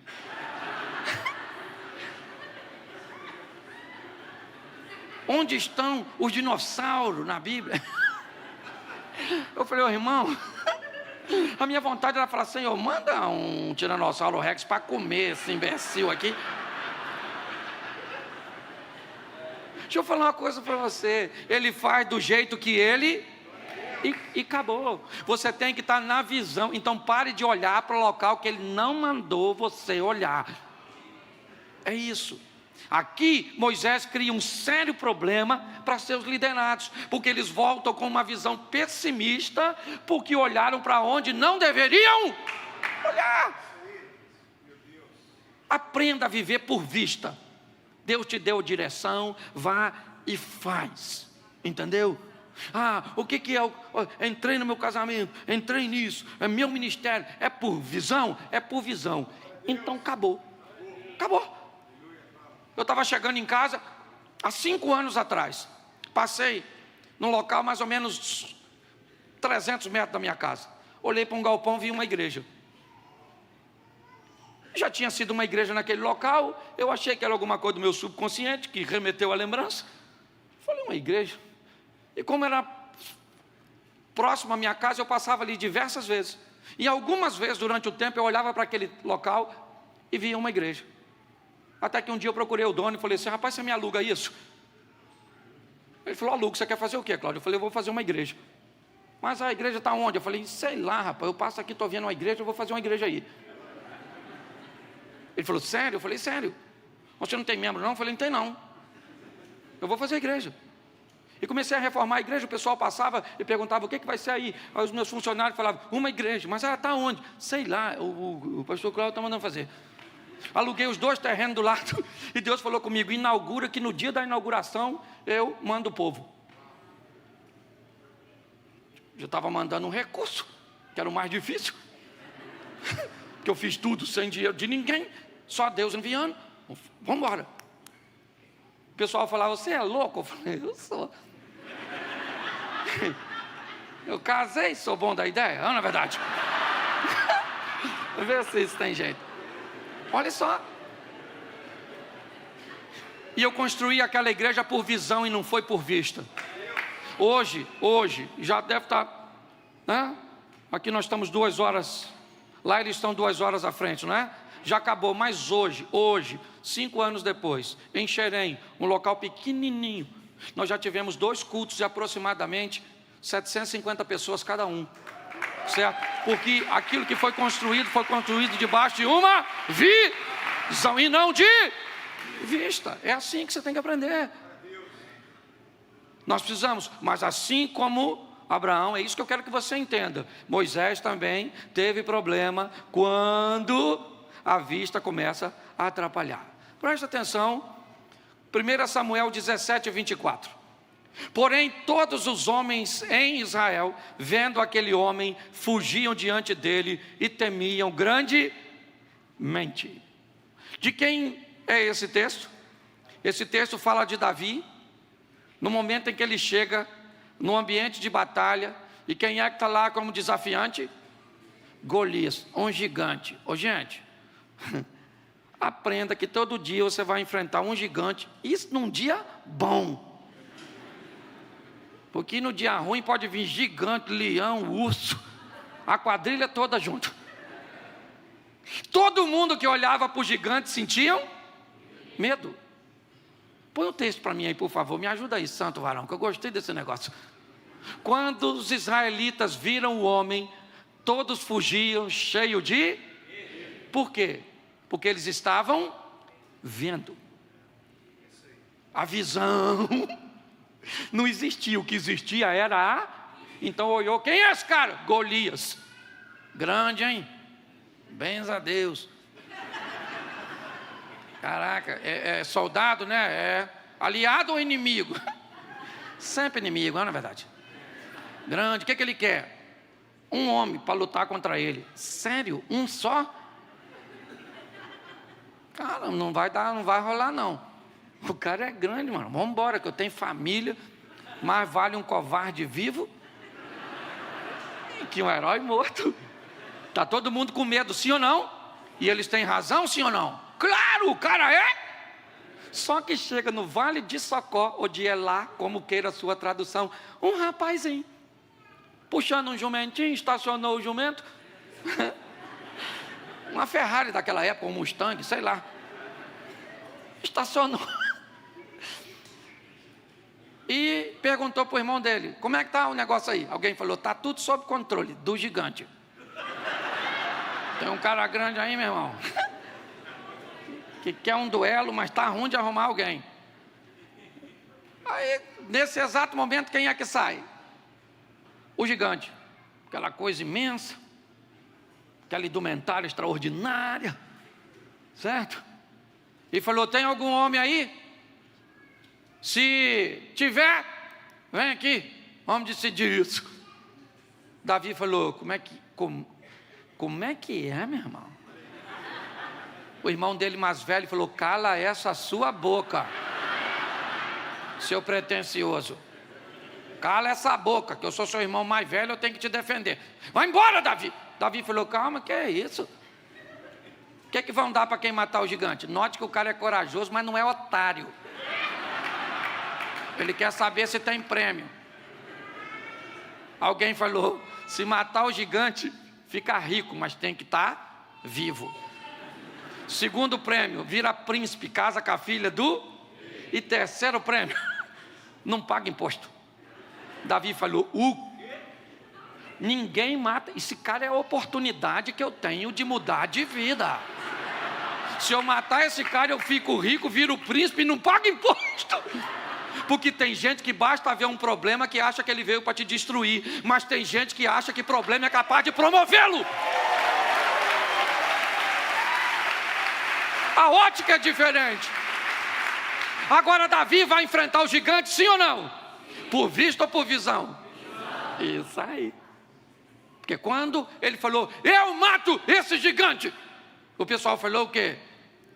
Onde estão os dinossauros na Bíblia? Eu falei: irmão, A minha vontade era falar: Senhor, manda um Tiranossauro Rex para comer esse imbecil aqui. Deixa eu falar uma coisa para você. Ele faz do jeito que ele... E acabou. Você tem que estar na visão. Então pare de olhar para o local que ele não mandou você olhar. É isso. Aqui Moisés cria um sério problema para seus liderados, porque eles voltam com uma visão pessimista, porque olharam para onde não deveriam olhar. Aprenda a viver por vista. Deus te deu direção, vá e faz. Entendeu? O que é? Entrei no meu casamento, entrei nisso, é meu ministério, é por visão? É por visão. Então acabou. Acabou. Eu estava chegando em casa há 5 anos atrás. Passei num local mais ou menos 300 metros da minha casa. Olhei para um galpão, vi uma igreja. Já tinha sido uma igreja naquele local. Eu achei que era alguma coisa do meu subconsciente que remeteu à lembrança. Falei, uma igreja. E como era próximo à minha casa, eu passava ali diversas vezes. E algumas vezes durante o tempo eu olhava para aquele local e via uma igreja. Até que um dia eu procurei o dono e falei assim: rapaz, você me aluga isso? Ele falou: aluga. Você quer fazer o quê, Cláudio? Eu falei: eu vou fazer uma igreja. Mas a igreja está onde? Eu falei: sei lá, rapaz, eu passo aqui, estou vendo uma igreja, eu vou fazer uma igreja aí. Ele falou: sério? Eu falei: sério. Você não tem membro não? Eu falei: não tem não. Eu vou fazer a igreja. E comecei a reformar a igreja. O pessoal passava e perguntava: o que vai ser aí? Aí os meus funcionários falavam: uma igreja. Mas ela está onde? Sei lá, o pastor Cláudio está mandando fazer. Aluguei os 2 terrenos do lado. E Deus falou comigo: inaugura, que no dia da inauguração eu mando o povo. Eu estava mandando um recurso, que era o mais difícil. Porque eu fiz tudo sem dinheiro de ninguém, só Deus enviando. Vamos embora. O pessoal falava: você é louco? Eu falei: eu sou. Eu casei, sou bom da ideia, não é verdade? Vê se isso tem jeito. Olha só. E eu construí aquela igreja por visão e não foi por vista. Hoje, já deve estar, né? Aqui nós estamos 2 horas, lá eles estão 2 horas à frente, não é? Já acabou, mas hoje, 5 anos depois, em Xerém, um local pequenininho, nós já tivemos 2 cultos de aproximadamente 750 pessoas cada um. Certo? Porque aquilo que foi construído debaixo de uma visão e não de vista. É assim que você tem que aprender. Nós precisamos, mas assim como Abraão, é isso que eu quero que você entenda. Moisés também teve problema quando a vista começa a atrapalhar. Presta atenção, 1 Samuel 17, 24. Porém, todos os homens em Israel, vendo aquele homem, fugiam diante dele e temiam grandemente. De quem é esse texto? Esse texto fala de Davi, no momento em que ele chega no ambiente de batalha. E quem é que está lá como desafiante? Golias, um gigante. Gente, aprenda que todo dia você vai enfrentar um gigante, isso num dia bom. Porque no dia ruim pode vir gigante, leão, urso, a quadrilha toda junto. Todo mundo que olhava para o gigante sentiam medo. Põe o texto para mim aí, por favor, me ajuda aí, santo varão, que eu gostei desse negócio. Quando os israelitas viram o homem, todos fugiam cheios de... Por quê? Porque eles estavam vendo. A visão... Não existia, o que existia era Então olhou: quem é esse cara? Golias. Grande, hein? Bens a Deus. Caraca, é soldado, né? É aliado ou inimigo? Sempre inimigo, não é verdade? Grande, o que ele quer? Um homem para lutar contra ele. Sério? Um só? Cara, não vai dar, não vai rolar não. O cara é grande, mano. Vamos embora, que eu tenho família. Mais vale um covarde vivo que um herói morto. Tá todo mundo com medo, sim ou não? E eles têm razão, sim ou não? Claro, o cara é. Só que chega no Vale de Socó, ou de Elá, como queira a sua tradução, um rapazinho. puxando um jumentinho, estacionou o jumento. Uma Ferrari daquela época, um Mustang, sei lá. Estacionou. E perguntou para o irmão dele, como é que está o negócio aí? Alguém falou, está tudo sob controle, do gigante. Tem um cara grande aí, meu irmão, que quer um duelo, mas está ruim de arrumar alguém. Aí, nesse exato momento, quem é que sai? O gigante. Aquela coisa imensa, aquela indumentária extraordinária, certo? E falou, tem algum homem aí? Se tiver, vem aqui, vamos decidir isso. Davi falou, como é que é, meu irmão? O irmão dele mais velho falou, cala essa sua boca, seu pretensioso. Cala essa boca, que eu sou seu irmão mais velho, eu tenho que te defender. Vai embora, Davi. Davi falou, calma, que é isso? O que é que vão dar para quem matar o gigante? Note que o cara é corajoso, mas não é otário. Ele quer saber se tem prêmio. Alguém falou, se matar o gigante, fica rico, mas tem que estar vivo. Segundo prêmio, vira príncipe, casa com a filha do... E terceiro prêmio, não paga imposto. Davi falou, ninguém mata. Esse cara é a oportunidade que eu tenho de mudar de vida. Se eu matar esse cara, eu fico rico, viro príncipe e não pago imposto. Porque tem gente que basta ver um problema que acha que ele veio para te destruir, mas tem gente que acha que problema é capaz de promovê-lo. A ótica é diferente. Agora Davi vai enfrentar o gigante, sim ou não? Por vista ou por visão? Isso aí. Porque quando ele falou, eu mato esse gigante, o pessoal falou o quê?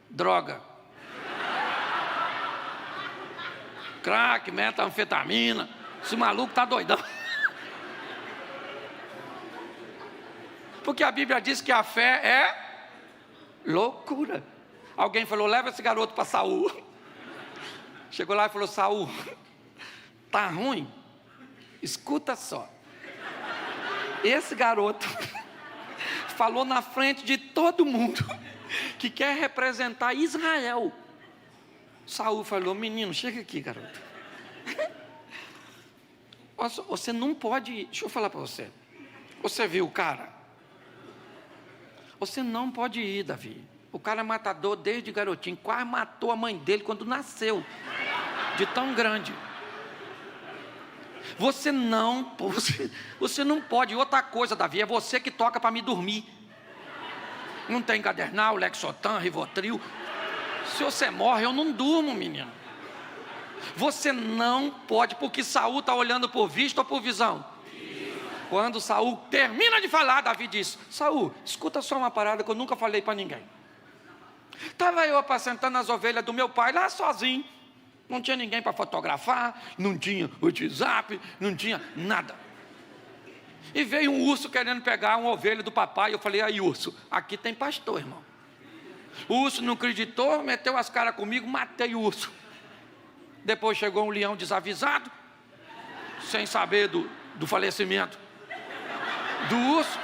Droga. Crack, metanfetamina, esse maluco tá doidão. Porque a Bíblia diz que a fé é loucura. Alguém falou, leva esse garoto para Saul. Chegou lá e falou, Saul, tá ruim? Escuta só. Esse garoto falou na frente de todo mundo que quer representar Israel. Saul falou, menino, chega aqui, garoto. Você não pode... Deixa eu falar para você. Você viu o cara? Você não pode ir, Davi. O cara é matador desde garotinho. Quase matou a mãe dele quando nasceu. De tão grande. Você não pode. E outra coisa, Davi, é você que toca para me dormir. Não tem Gadernal, Lexotan, Rivotril. Se você morre, eu não durmo, menino. Você não pode, porque Saul está olhando por vista ou por visão? Quando Saul termina de falar, Davi diz, Saul, escuta só uma parada que eu nunca falei para ninguém. Estava eu apacentando as ovelhas do meu pai lá sozinho. Não tinha ninguém para fotografar, não tinha WhatsApp, não tinha nada. E veio um urso querendo pegar uma ovelha do papai. Eu falei, aí urso, aqui tem pastor, irmão. O urso não acreditou, meteu as caras comigo, matei o urso. Depois chegou um leão desavisado, sem saber do falecimento do urso.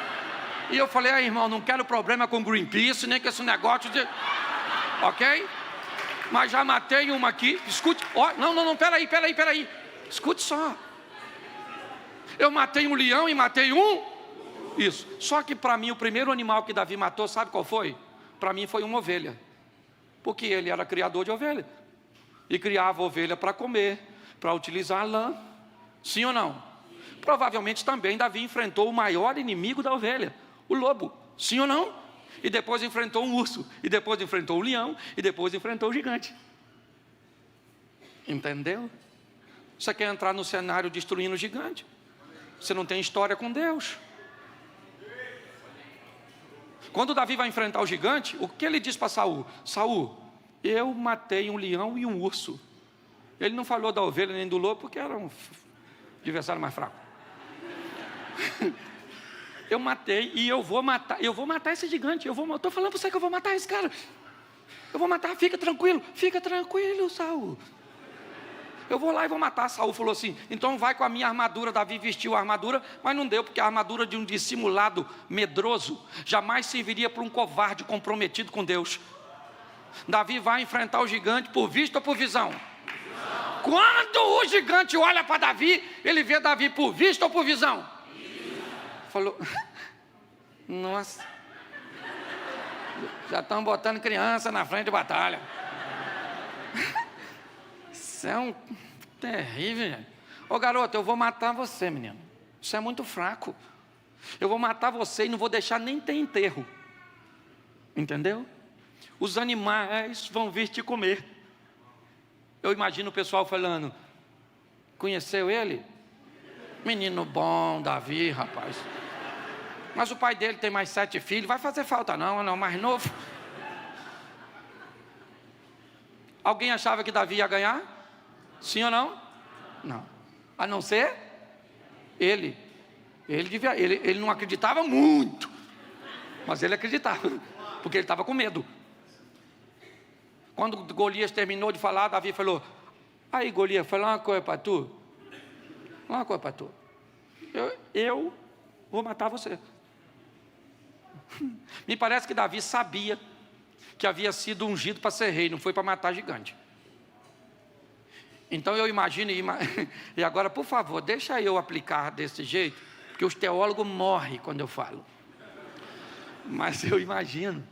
E eu falei, irmão, não quero problema com Greenpeace, nem com esse negócio de... Ok? Mas já matei uma aqui, escute, não, peraí. Escute só. Eu matei um leão e matei isso. Só que para mim, o primeiro animal que Davi matou, sabe qual foi? Para mim foi uma ovelha, porque ele era criador de ovelha, e criava ovelha para comer, para utilizar a lã, sim ou não? Provavelmente também Davi enfrentou o maior inimigo da ovelha, o lobo, sim ou não? E depois enfrentou um urso, e depois enfrentou o leão, e depois enfrentou o gigante. Entendeu? Você quer entrar no cenário destruindo o gigante? Você não tem história com Deus. Quando Davi vai enfrentar o gigante, o que ele diz para Saul? Saul, eu matei um leão e um urso. Ele não falou da ovelha nem do lobo, porque era um adversário mais fraco. Eu matei e eu vou matar esse gigante. Estou falando para você que eu vou matar esse cara. Eu vou matar, fica tranquilo, Saul. eu vou lá e vou matar. Saul falou assim, então vai com a minha armadura. Davi vestiu a armadura, mas não deu, porque a armadura de um dissimulado medroso jamais serviria para um covarde comprometido com Deus. Davi vai enfrentar o gigante por vista ou por visão? Quando o gigante olha para Davi, ele vê Davi por vista ou por visão? Falou, nossa, já estão botando criança na frente de batalha. Isso é um terrível, gente. Ô garoto, eu vou matar você, menino. Isso é muito fraco. Eu vou matar você e não vou deixar nem ter enterro. Entendeu? Os animais vão vir te comer. Eu imagino o pessoal falando, conheceu ele? Menino bom, Davi, rapaz. Mas o pai dele tem mais 7 filhos, vai fazer falta não, mais novo. Alguém achava que Davi ia ganhar? Sim ou não? Não. A não ser ele. Ele não acreditava muito, mas ele acreditava, porque ele estava com medo. Quando Golias terminou de falar, Davi falou, aí Golias, fala uma coisa para tu. Uma coisa para tu. Eu vou matar você. Me parece que Davi sabia que havia sido ungido para ser rei, não foi para matar gigante. Então eu imagino, e agora por favor, deixa eu aplicar desse jeito, porque os teólogos morrem quando eu falo. Mas eu imagino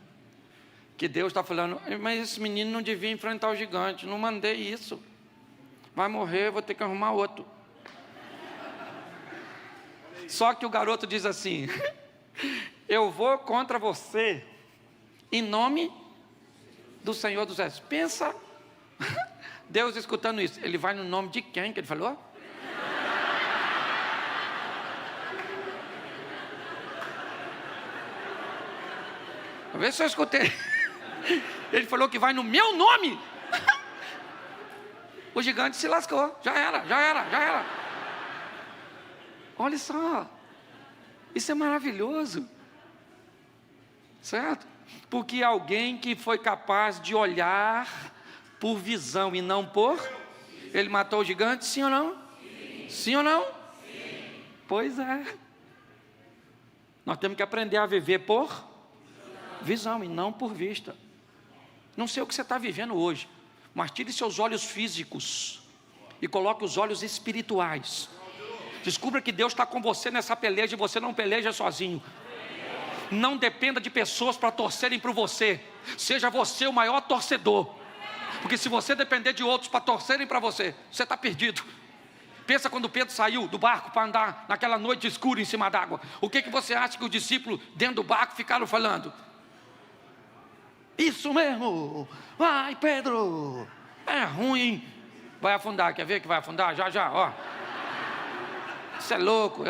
que Deus está falando, mas esse menino não devia enfrentar o gigante, não mandei isso. Vai morrer, vou ter que arrumar outro. Só que o garoto diz assim, eu vou contra você, em nome do Senhor dos Exércitos. Pensa, Deus escutando isso, ele vai no nome de quem que ele falou? Vê se eu escutei. Ele falou que vai no meu nome. O gigante se lascou. Já era. Olha só. Isso é maravilhoso. Certo? Porque alguém que foi capaz de olhar por visão e não por... Ele matou o gigante, sim ou não? Sim ou não? Sim. Pois é. Nós temos que aprender a viver por visão e não por vista. Não sei o que você está vivendo hoje, mas tire seus olhos físicos e coloque os olhos espirituais. Descubra que Deus está com você nessa peleja e você não peleja sozinho. Não dependa de pessoas para torcerem por você. Seja você o maior torcedor. Porque se você depender de outros para torcerem para você, você está perdido. Pensa quando Pedro saiu do barco para andar naquela noite escura em cima d'água. O que você acha que os discípulos dentro do barco ficaram falando? Isso mesmo, vai Pedro, é ruim, vai afundar, quer ver que vai afundar? Já, ó. Isso é louco,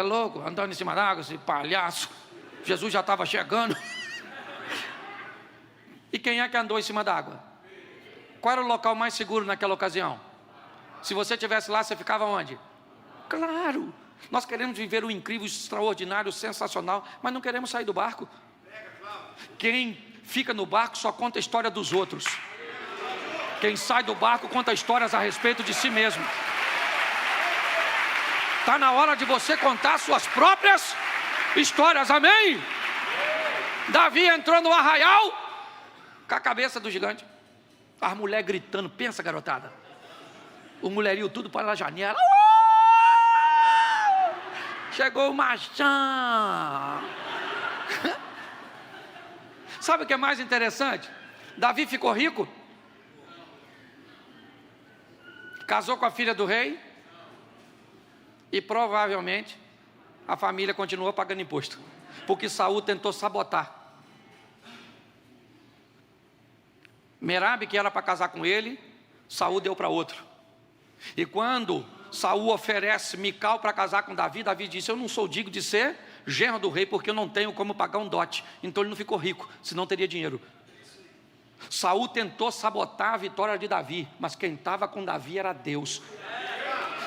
andando em cima d'água, esse palhaço. Jesus já estava chegando. E quem é que andou em cima d'água? Qual era o local mais seguro naquela ocasião? Se você estivesse lá, você ficava onde? Claro, nós queremos viver o incrível, extraordinário, sensacional, mas não queremos sair do barco. Quem fica no barco só conta a história dos outros. Quem sai do barco conta histórias a respeito de si mesmo. Está na hora de você contar suas próprias histórias, amém? Davi entrou no arraial com a cabeça do gigante. As mulheres gritando, pensa garotada. O mulherio tudo para a janela. Chegou o machão. Sabe o que é mais interessante? Davi ficou rico, casou com a filha do rei e provavelmente a família continuou pagando imposto, porque Saul tentou sabotar. Merabe, que era para casar com ele, Saul deu para outro. E quando Saul oferece Mical para casar com Davi, Davi disse, eu não sou digno de ser genro do rei, porque eu não tenho como pagar um dote. Então ele não ficou rico, senão teria dinheiro. Saul tentou sabotar a vitória de Davi, mas quem estava com Davi era Deus.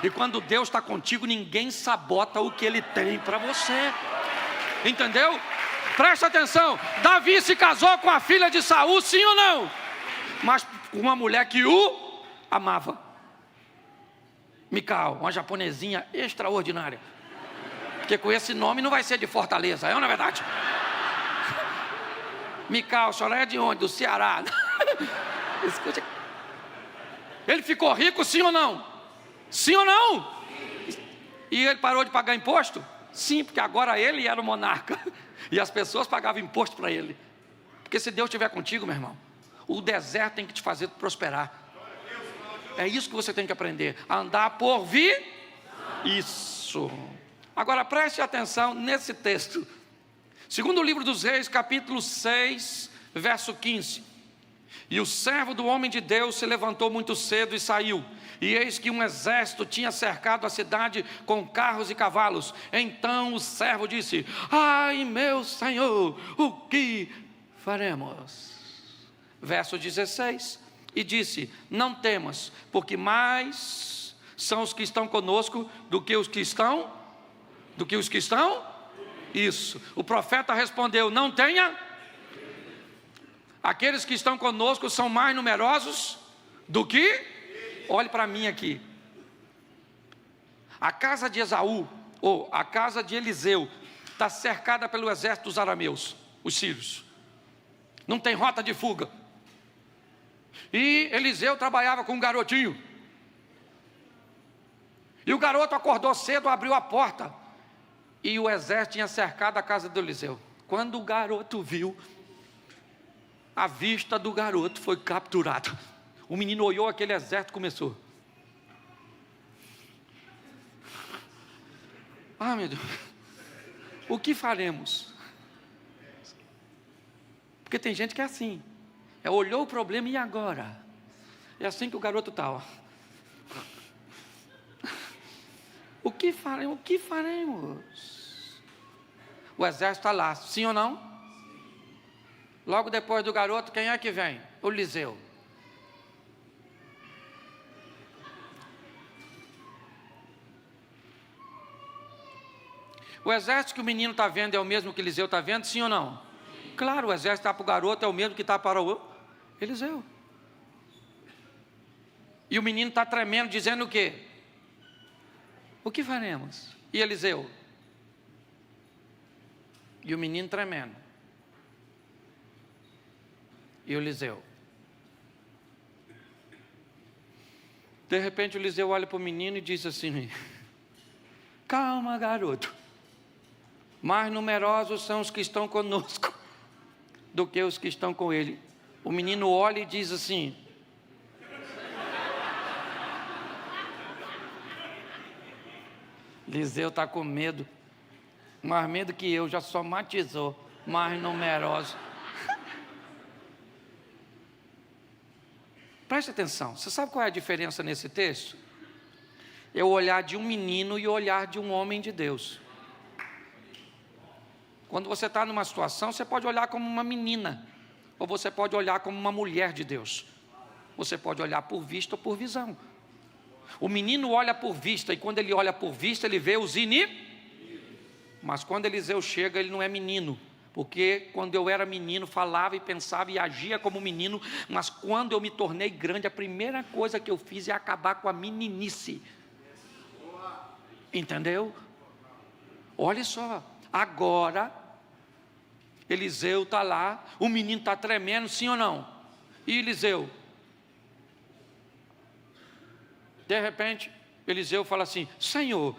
E quando Deus está contigo, ninguém sabota o que Ele tem para você. Entendeu? Presta atenção, Davi se casou com a filha de Saul, sim ou não? Mas com uma mulher que o amava. Mical, uma japonesinha extraordinária. Porque com esse nome não vai ser de Fortaleza, não é verdade? Mical, a senhora é de onde? Do Ceará. Escute. Ele ficou rico, sim ou não? Sim ou não? E ele parou de pagar imposto? Sim, porque agora ele era o monarca. E as pessoas pagavam imposto para ele. Porque se Deus estiver contigo, meu irmão, o deserto tem que te fazer prosperar. É isso que você tem que aprender. A andar por vir. Isso. Agora preste atenção nesse texto. Segundo o livro dos Reis, capítulo 6, verso 15. E o servo do homem de Deus se levantou muito cedo e saiu. E eis que um exército tinha cercado a cidade com carros e cavalos. Então o servo disse: ai, meu senhor, o que faremos? Verso 16. E disse: não temas, porque mais são os que estão conosco do que os que estão. Isso. O profeta respondeu: não tenha. Aqueles que estão conosco são mais numerosos do que. Olhe para mim aqui. A casa de Esaú, ou a casa de Eliseu, está cercada pelo exército dos arameus, os sírios. Não tem rota de fuga. E Eliseu trabalhava com um garotinho. E o garoto acordou cedo, abriu a porta. E o exército tinha cercado a casa de Eliseu. Quando o garoto viu, a vista do garoto foi capturada. O menino olhou aquele exército e começou. Ah, meu Deus. O que faremos? Porque tem gente que é assim. Olhou o problema e agora? É assim que o garoto está, ó. O que faremos? O que faremos? O exército está lá, sim ou não? Logo depois do garoto, quem é que vem? O Eliseu. O exército que o menino está vendo é o mesmo que Eliseu está vendo, sim ou não? Claro, o exército está para o garoto é o mesmo que está para o Eliseu. E o menino está tremendo, dizendo o quê? O que faremos? E Eliseu? E o menino tremendo. E o Eliseu? De repente o Eliseu olha para o menino e diz assim: calma, garoto. Mais numerosos são os que estão conosco do que os que estão com ele. O menino olha e diz assim: Eliseu está com medo, mais medo que eu, já somatizou, mais numeroso. Preste atenção, você sabe qual é a diferença nesse texto? É o olhar de um menino e o olhar de um homem de Deus. Quando você está numa situação, você pode olhar como uma menina, ou você pode olhar como uma mulher de Deus. Você pode olhar por vista ou por visão. O menino olha por vista, e quando ele olha por vista, ele vê os Mas quando Eliseu chega, ele não é menino. Porque quando eu era menino, falava e pensava e agia como menino, mas quando eu me tornei grande, a primeira coisa que eu fiz é acabar com a meninice. Entendeu? Olha só, agora, Eliseu está lá, o menino está tremendo, sim ou não? E Eliseu? De repente, Eliseu fala assim: Senhor,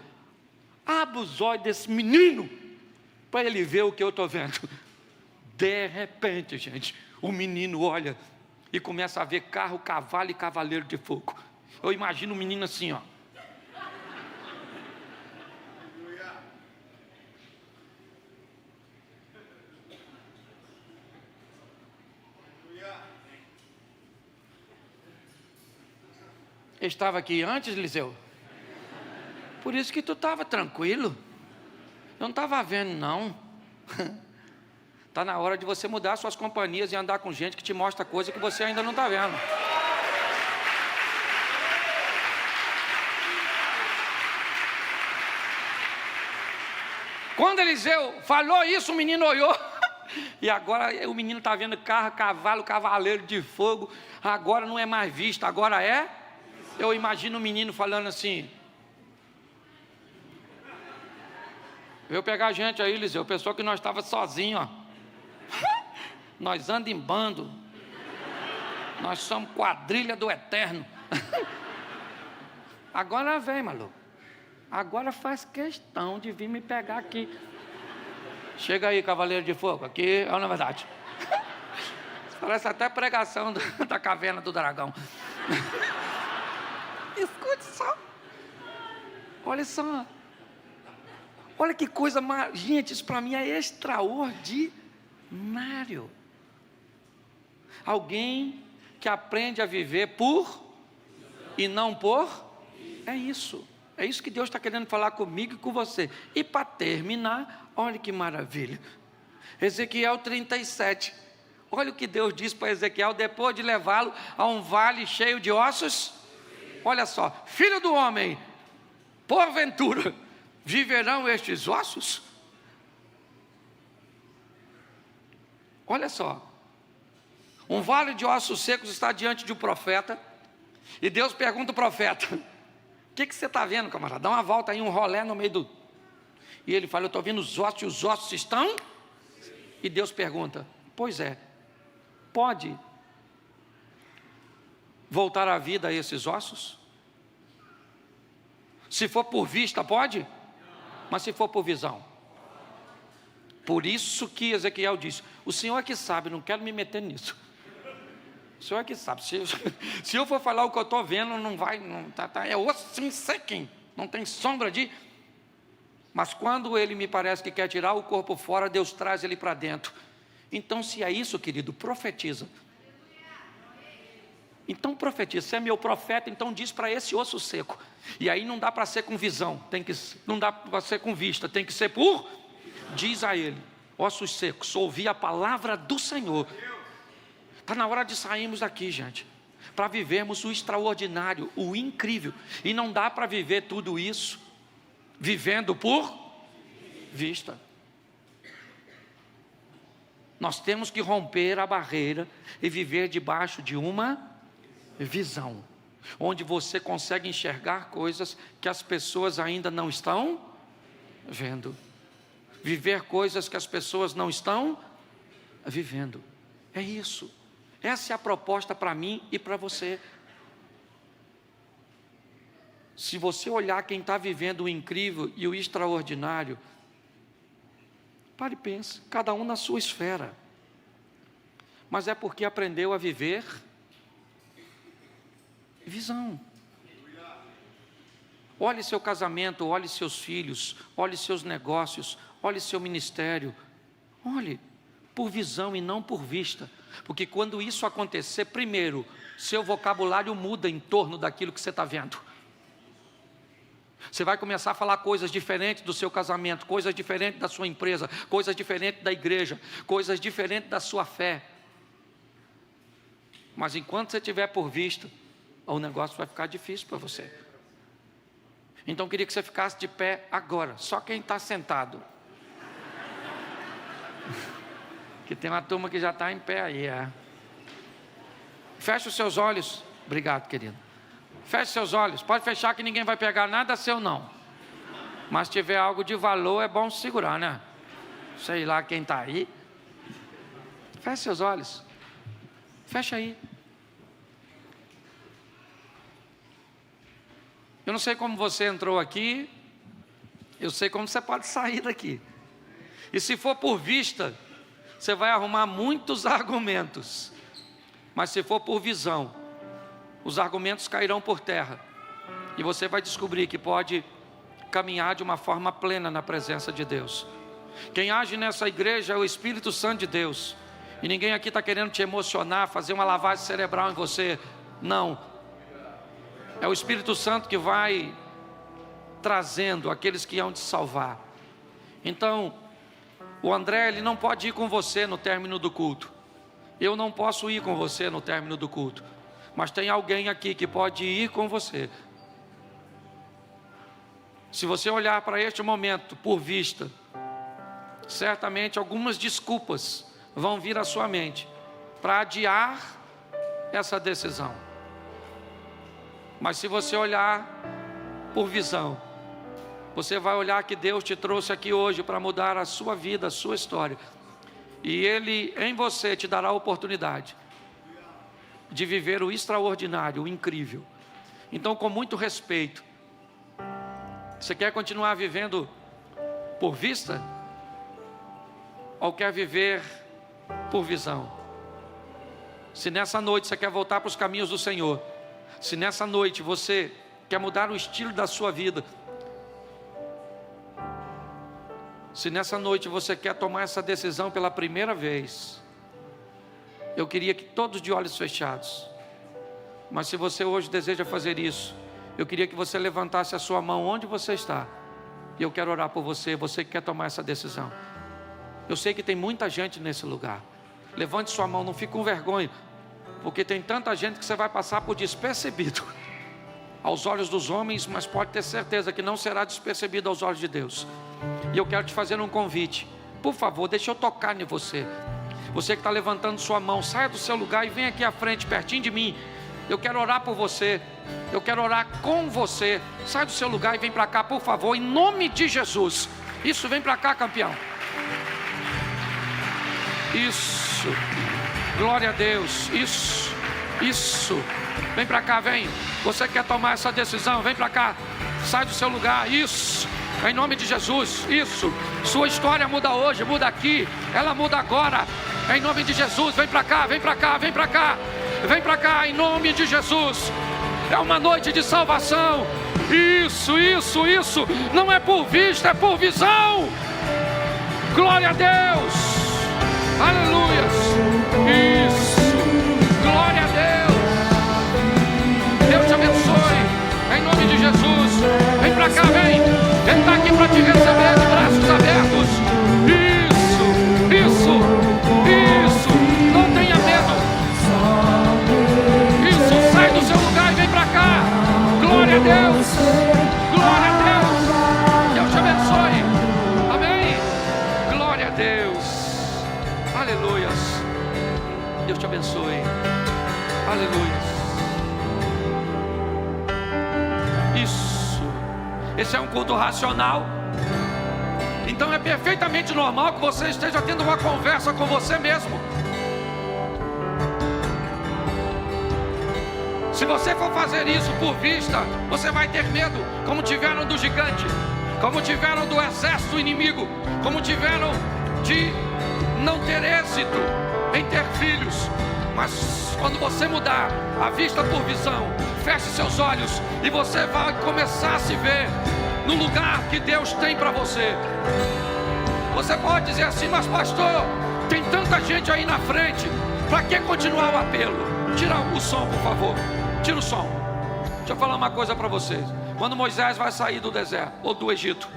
abre os olhos desse menino, para ele ver o que eu estou vendo. De repente, gente, o menino olha e começa a ver carro, cavalo e cavaleiro de fogo. Eu imagino o menino assim, ó. Estava aqui antes, Eliseu? Por isso que tu estava tranquilo. Eu não estava vendo, não. Está na hora de você mudar suas companhias e andar com gente que te mostra coisa que você ainda não está vendo. Quando Eliseu falou isso, o menino olhou. E agora o menino está vendo carro, cavalo, cavaleiro de fogo. Agora não é mais visto, agora é. Eu imagino o menino falando assim: Veio pegar a gente aí, Eliseu, pensou que nós estávamos sozinhos, ó. Nós andamos em bando. Nós somos quadrilha do eterno. Agora vem, maluco. Agora faz questão de vir me pegar aqui. Chega aí, cavaleiro de fogo. Aqui é uma verdade. Parece até pregação da caverna do dragão. Escute só. Olha só. Olha que coisa, gente, isso para mim é extraordinário. Alguém que aprende a viver por e não por, é isso. É isso que Deus está querendo falar comigo e com você. E para terminar, olha que maravilha. Ezequiel 37. Olha o que Deus diz para Ezequiel depois de levá-lo a um vale cheio de ossos. Olha só, filho do homem, porventura viverão estes ossos? Olha só, um vale de ossos secos está diante de um profeta, e Deus pergunta ao profeta: o que você está vendo, camarada? Dá uma volta aí, um rolé no meio do... E ele fala: eu estou vendo os ossos, e os ossos estão... E Deus pergunta: pois é, pode voltar à vida esses ossos? Se for por vista, pode? Mas se for por visão? Por isso que Ezequiel disse: o Senhor é que sabe, não quero me meter nisso. O Senhor é que sabe. Se eu for falar o que eu estou vendo, não vai, é osso sim sequinho, não tem sombra de... Mas quando ele me parece que quer tirar o corpo fora, Deus traz ele para dentro. Então, se é isso, querido, profetiza. Então profetiza. Se é meu profeta, então diz para esse osso seco. E aí não dá para ser com visão, não dá para ser com vista, tem que ser por... Diz a ele: ossos secos, ouvi a palavra do Senhor. Está na hora de sairmos daqui, gente, para vivermos o extraordinário, o incrível. E não dá para viver tudo isso vivendo por vista. Nós temos que romper a barreira e viver debaixo de uma visão, onde você consegue enxergar coisas que as pessoas ainda não estão vendo, viver coisas que as pessoas não estão vivendo. É isso. Essa é a proposta para mim e para você. Se você olhar quem está vivendo o incrível e o extraordinário, pare e pense, cada um na sua esfera. Mas é porque aprendeu a viver visão. Olhe seu casamento, olhe seus filhos, olhe seus negócios, olhe seu ministério. Olhe por visão e não por vista. Porque quando isso acontecer, primeiro, seu vocabulário muda em torno daquilo que você está vendo. Você vai começar a falar coisas diferentes do seu casamento, coisas diferentes da sua empresa, coisas diferentes da igreja, coisas diferentes da sua fé. Mas enquanto você estiver por vista, o negócio vai ficar difícil para você. Então eu queria que você ficasse de pé agora, só quem está sentado. Que tem uma turma que já está em pé aí. Feche os seus olhos. Obrigado, querido. Feche seus olhos. Pode fechar que ninguém vai pegar nada seu não. Mas se tiver algo de valor, é bom segurar, né? Sei lá quem está aí. Feche seus olhos. Fecha aí. Eu não sei como você entrou aqui. Eu sei como você pode sair daqui. E se for por vista, você vai arrumar muitos argumentos. Mas se for por visão, os argumentos cairão por terra. E você vai descobrir que pode caminhar de uma forma plena na presença de Deus. Quem age nessa igreja é o Espírito Santo de Deus. E ninguém aqui está querendo te emocionar, fazer uma lavagem cerebral em você. Não. É o Espírito Santo que vai trazendo aqueles que hão de salvar. Então, o André, ele não pode ir com você no término do culto. Eu não posso ir com você no término do culto. Mas tem alguém aqui que pode ir com você. Se você olhar para este momento por vista, certamente algumas desculpas vão vir à sua mente para adiar essa decisão. Mas se você olhar por visão, você vai olhar que Deus te trouxe aqui hoje para mudar a sua vida, a sua história. E Ele em você te dará a oportunidade de viver o extraordinário, o incrível. Então, com muito respeito, você quer continuar vivendo por vista? Ou quer viver por visão? Se nessa noite você quer voltar para os caminhos do Senhor, se nessa noite você quer mudar o estilo da sua vida, se nessa noite você quer tomar essa decisão pela primeira vez, eu queria que todos de olhos fechados, mas se você hoje deseja fazer isso, eu queria que você levantasse a sua mão onde você está, e eu quero orar por você, você que quer tomar essa decisão. Eu sei que tem muita gente nesse lugar. Levante sua mão, não fique com vergonha, porque tem tanta gente que você vai passar por despercebido aos olhos dos homens, mas pode ter certeza que não será despercebido aos olhos de Deus. E eu quero te fazer um convite. Por favor, deixa eu tocar em você. Você que está levantando sua mão, saia do seu lugar e vem aqui à frente, pertinho de mim. Eu quero orar por você. Eu quero orar com você. Sai do seu lugar e vem para cá, por favor, em nome de Jesus. Isso, vem para cá, campeão. Isso. Glória a Deus. Isso. Vem para cá, vem. Você quer tomar essa decisão? Vem para cá. Sai do seu lugar. Isso. Em nome de Jesus. Isso. Sua história muda hoje, muda aqui. Ela muda agora. Em nome de Jesus. Vem para cá, vem para cá, vem para cá. Vem para cá, em nome de Jesus. É uma noite de salvação. Isso. Não é por vista, é por visão. Glória a Deus. Aleluias. Isso. Glória a Deus. Deus te abençoe. Em nome de Jesus. Vem pra cá, vem. Ele está aqui para te receber de braços abertos. Isso. Não tenha medo. Isso. Sai do seu lugar e vem pra cá. Glória a Deus. Glória a Deus. Deus te abençoe. Amém. Glória a Deus. Aleluias. Deus te abençoe. Aleluias. Isso. Esse é um culto racional. Então é perfeitamente normal que você esteja tendo uma conversa com você mesmo. Se você for fazer isso por vista, você vai ter medo, como tiveram do gigante, como tiveram do exército inimigo, como tiveram de não ter êxito em ter filhos. Mas quando você mudar a vista por visão, feche seus olhos e você vai começar a se ver no lugar que Deus tem para você. Você pode dizer assim: mas pastor, tem tanta gente aí na frente, para que continuar o apelo? Tira o som, por favor. Tira o som. Deixa eu falar uma coisa para vocês. Quando Moisés vai sair do deserto ou do Egito,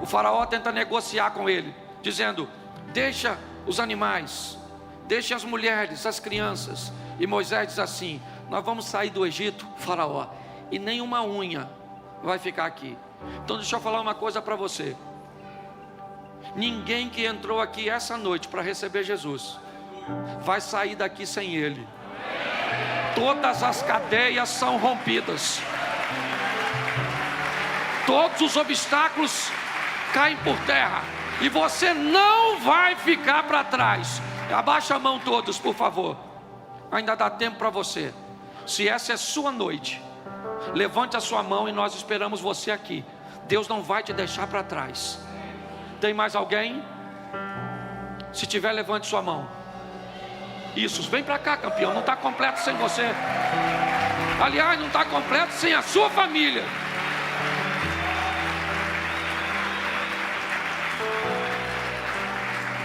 o faraó tenta negociar com ele, dizendo: deixa os animais, deixa as mulheres, as crianças. E Moisés diz assim: nós vamos sair do Egito, faraó, e nenhuma unha vai ficar aqui. Então deixa eu falar uma coisa para você. Ninguém que entrou aqui essa noite para receber Jesus vai sair daqui sem Ele. Todas as cadeias são rompidas. Todos os obstáculos caem por terra. E você não vai ficar para trás. Abaixa a mão todos, por favor. Ainda dá tempo para você. Se essa é sua noite, levante a sua mão e nós esperamos você aqui. Deus não vai te deixar para trás. Tem mais alguém? Se tiver, levante sua mão. Isso, vem para cá, campeão. Não está completo sem você. Aliás, não está completo sem a sua família.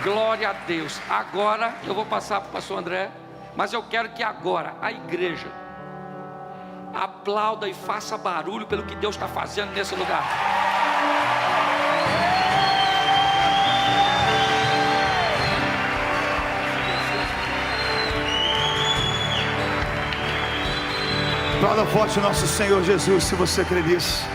Glória a Deus. Agora eu vou passar para o pastor André, mas eu quero que agora a igreja aplauda e faça barulho pelo que Deus está fazendo nesse lugar. Aplauda forte o nosso Senhor Jesus, se você crê nisso.